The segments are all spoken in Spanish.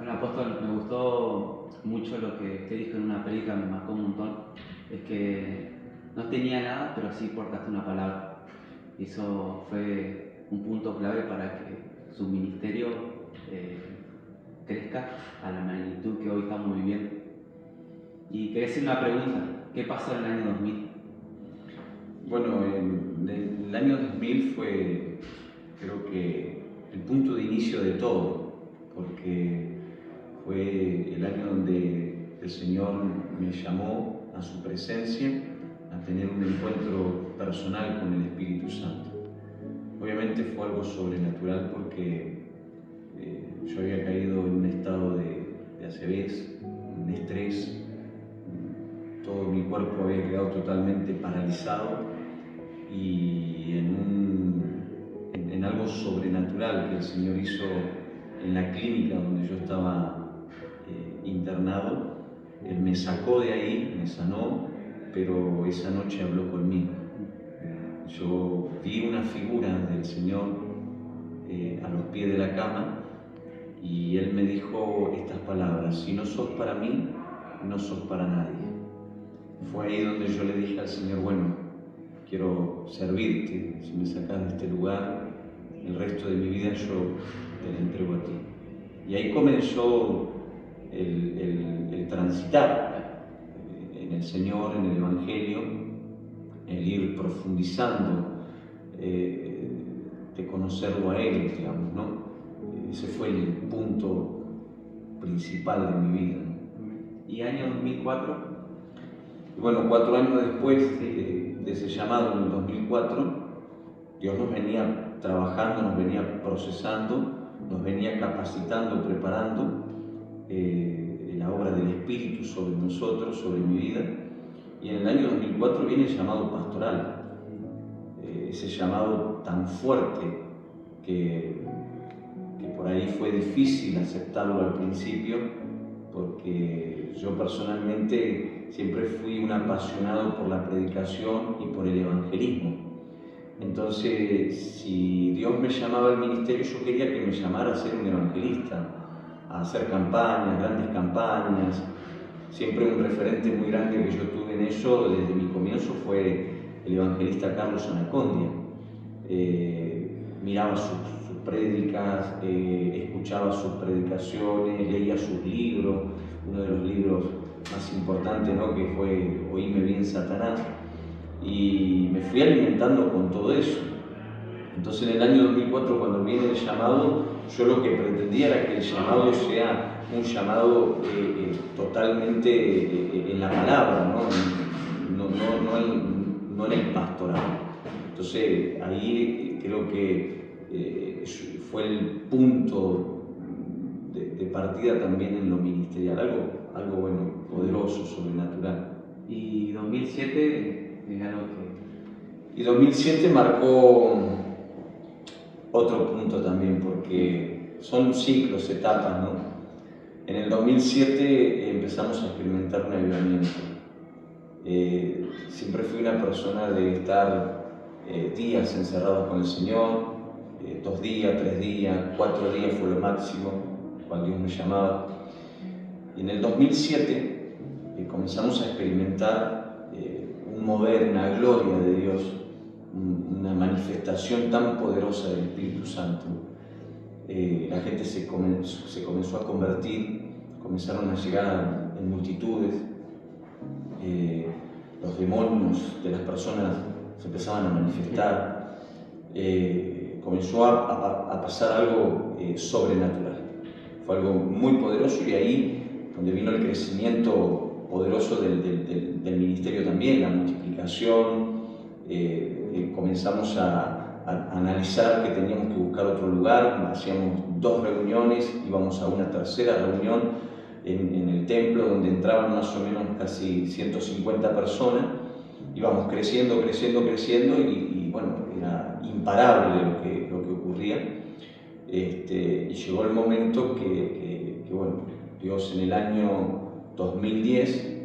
Bueno, apóstol, me gustó mucho lo que usted dijo en una prédica, me marcó un montón. Es que no tenía nada, pero sí portaste una palabra. Y eso fue un punto clave para que su ministerio eh, crezca a la magnitud que hoy estamos viviendo. Y quería hacer una pregunta: ¿qué pasó en el año 2000? Bueno, el año 2000 fue, creo que, el punto de inicio de todo, porque fue el año donde el Señor me llamó a su presencia, a tener un encuentro personal con el Espíritu Santo. Obviamente fue algo sobrenatural porque yo había caído en un estado de acidez, un estrés, todo mi cuerpo había quedado totalmente paralizado y en algo sobrenatural que el Señor hizo en la clínica donde yo estaba internado. Él me sacó de ahí, me sanó, pero esa noche habló conmigo. Yo vi una figura del Señor a los pies de la cama y Él me dijo estas palabras: si no sos para mí, no sos para nadie. Fue ahí donde yo le dije al Señor: bueno, quiero servirte, si me sacas de este lugar, el resto de mi vida yo te la entrego a ti. Y ahí comenzó el transitar en el Señor, en el Evangelio, el ir profundizando, de conocerlo a Él, digamos, ¿no? Ese fue el punto principal de mi vida, ¿no? ¿Y año 2004? Bueno, 4 años después de ese llamado, en el 2004, Dios nos venía trabajando, nos venía procesando, nos venía capacitando, preparando la obra del Espíritu sobre nosotros, sobre mi vida. Y en el año 2004 viene el llamado pastoral, ese llamado tan fuerte que por ahí fue difícil aceptarlo al principio, porque yo personalmente siempre fui un apasionado por la predicación y por el evangelismo. Entonces, si Dios me llamaba al ministerio, yo quería que me llamara a ser un evangelista, a hacer campañas, grandes campañas. Siempre un referente muy grande que yo tuve en eso desde mi comienzo fue el evangelista Carlos Anacondia. Miraba sus prédicas, escuchaba sus predicaciones, leía sus libros. Uno de los libros más importantes, ¿no?, que fue Oíme bien, Satanás. Y me fui alimentando con todo eso. Entonces, en el año 2004, cuando viene el llamado, yo lo que pretendía era que el llamado sea un llamado totalmente en la palabra, no en el pastorado. Entonces, ahí creo que fue el punto de partida también en lo ministerial, algo bueno, poderoso, sobrenatural. ¿Y 2007 es algo que...? Y 2007 marcó otro punto también, porque son ciclos, etapas, ¿no? En el 2007 empezamos a experimentar un avivamiento. Siempre fui una persona de estar días encerrado con el Señor, 2 días, 3 días, 4 días fue lo máximo cuando Dios me llamaba. Y en el 2007 comenzamos a experimentar un mover, una gloria de Dios, una manifestación tan poderosa del Espíritu Santo. La gente se comenzó a convertir, comenzaron a llegar en multitudes, los demonios de las personas se empezaban a manifestar, comenzó a pasar algo sobrenatural. Fue algo muy poderoso, y ahí donde vino el crecimiento poderoso del ministerio también, la multiplicación. Comenzamos a analizar que teníamos que buscar otro lugar, hacíamos 2 reuniones, íbamos a una tercera reunión en el templo, donde entraban más o menos casi 150 personas. Íbamos creciendo, y bueno, era imparable lo que ocurría. Y llegó el momento que bueno, Dios en el año 2010,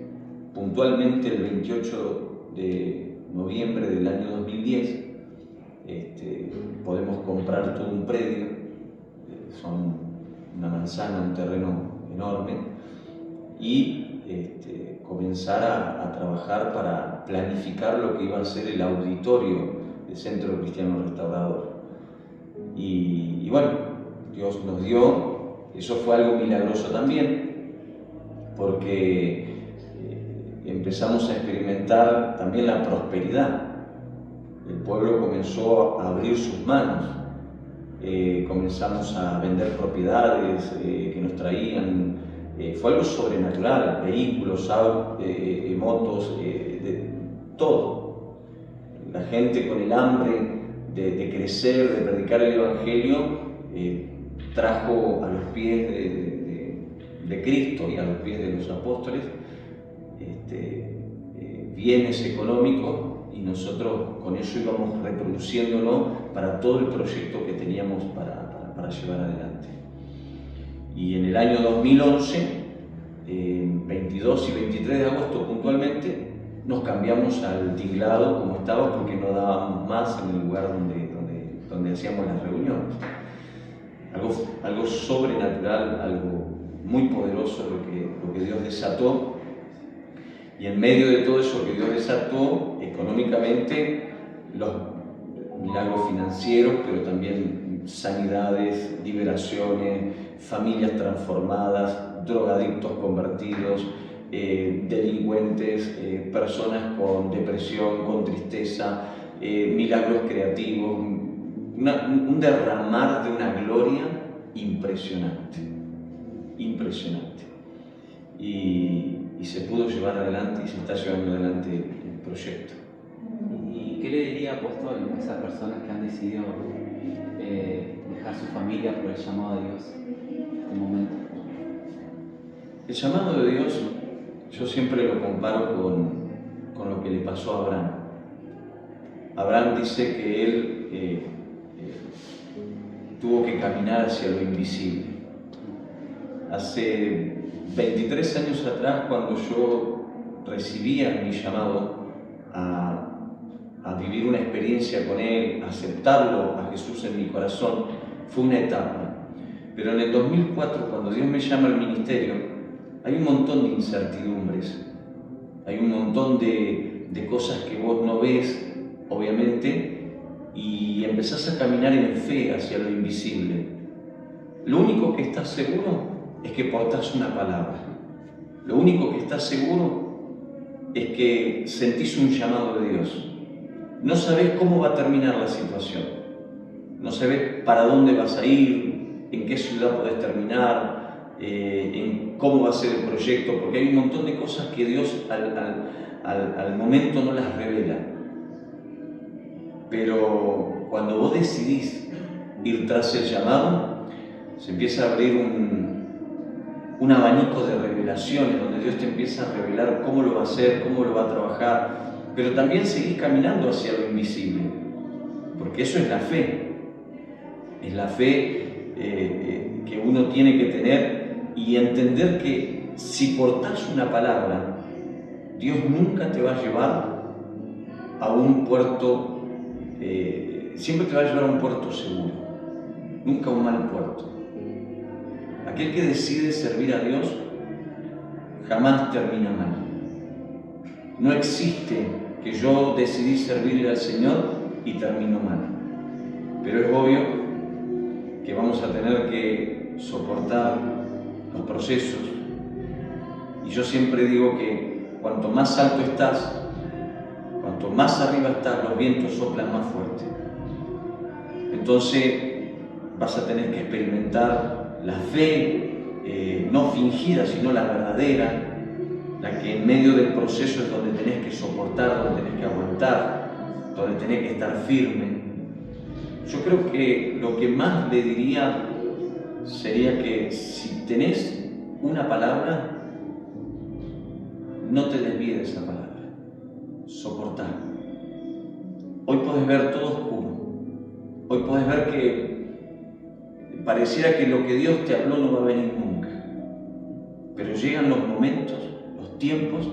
puntualmente el 28 de noviembre del año 2010, podemos comprar todo un predio. Son una manzana, un terreno enorme, y comenzar a trabajar para planificar lo que iba a ser el auditorio del Centro Cristiano Restaurador. Y bueno, Dios nos dio, eso fue algo milagroso también, porque empezamos a experimentar también la prosperidad. El pueblo comenzó a abrir sus manos, comenzamos a vender propiedades que nos traían. Fue algo sobrenatural, vehículos, motos, de todo. La gente con el hambre de crecer, de predicar el Evangelio, trajo a los pies de Cristo y a los pies de los apóstoles bienes económicos, y nosotros con eso íbamos reproduciéndolo para todo el proyecto que teníamos para llevar adelante. Y en el año 2011, 22 y 23 de agosto puntualmente, nos cambiamos al tinglado como estaba, porque no dábamos más en el lugar donde hacíamos las reuniones. Algo sobrenatural, algo muy poderoso lo que Dios desató. Y en medio de todo eso que Dios desató, económicamente, los milagros financieros, pero también sanidades, liberaciones, familias transformadas, drogadictos convertidos, delincuentes, personas con depresión, con tristeza, milagros creativos, un derramar de una gloria impresionante, impresionante. Y se pudo llevar adelante y se está llevando adelante el proyecto. ¿Y qué le diría, apóstol, a esas personas que han decidido dejar su familia por el llamado de Dios en este momento? El llamado de Dios, yo siempre lo comparo con lo que le pasó a Abraham. Abraham dice que él tuvo que caminar hacia lo invisible. Hace 23 años atrás, cuando yo recibía mi llamado a vivir una experiencia con Él, a aceptarlo a Jesús en mi corazón, fue una etapa. Pero en el 2004, cuando Dios me llama al ministerio, hay un montón de incertidumbres, hay un montón de cosas que vos no ves, obviamente, y empezás a caminar en fe hacia lo invisible. Lo único que estás seguro es que portás una palabra. Lo único que estás seguro es que sentís un llamado de Dios. No sabés cómo va a terminar la situación. No sabés para dónde vas a ir, en qué ciudad podés terminar, en cómo va a ser el proyecto, porque hay un montón de cosas que Dios al momento no las revela. Pero cuando vos decidís ir tras el llamado, se empieza a abrir un abanico de revelaciones, donde Dios te empieza a revelar cómo lo va a hacer, cómo lo va a trabajar, pero también seguís caminando hacia lo invisible, porque eso es la fe. Es la fe que uno tiene que tener y entender que si portás una palabra, Dios nunca te va a llevar a un puerto, siempre te va a llevar a un puerto seguro, nunca a un mal puerto. Aquel que decide servir a Dios jamás termina mal. No existe que yo decidí servirle al Señor y termino mal. Pero es obvio que vamos a tener que soportar los procesos. Y yo siempre digo que cuanto más alto estás, cuanto más arriba estás, los vientos soplan más fuerte. Entonces vas a tener que experimentar la fe, no fingida, sino la verdadera, la que en medio del proceso es donde tenés que soportar, donde tenés que aguantar, donde tenés que estar firme. Yo creo que lo que más le diría sería que si tenés una palabra, no te desvíes de esa palabra, soportar. Hoy podés ver todo oscuro, hoy podés ver que pareciera que lo que Dios te habló no va a venir nunca, pero llegan los momentos, los tiempos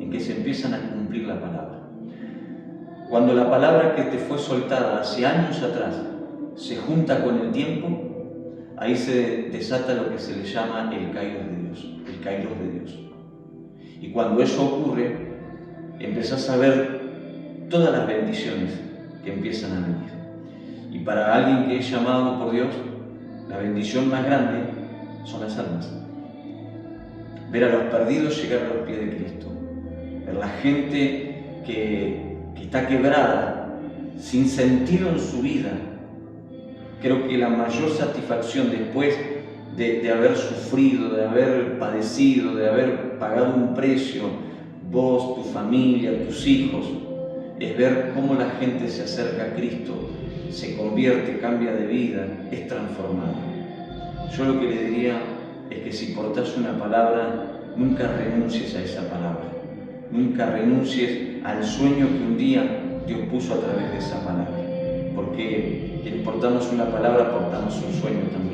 en que se empiezan a cumplir la palabra. Cuando la palabra que te fue soltada hace años atrás se junta con el tiempo, ahí se desata lo que se le llama el kairos de Dios, el kairos de Dios. Y cuando eso ocurre, empezás a ver todas las bendiciones que empiezan a venir. Y para alguien que es llamado por Dios, la bendición más grande son las almas. Ver a los perdidos llegar a los pies de Cristo. Ver la gente que está quebrada, sin sentido en su vida. Creo que la mayor satisfacción después de haber sufrido, de haber padecido, de haber pagado un precio, vos, tu familia, tus hijos, es ver cómo la gente se acerca a Cristo, se convierte, cambia de vida, es transformada. Yo lo que le diría es que si portás una palabra, nunca renuncies a esa palabra. Nunca renuncies al sueño que un día Dios puso a través de esa palabra. Porque quienes portamos una palabra, portamos un sueño también.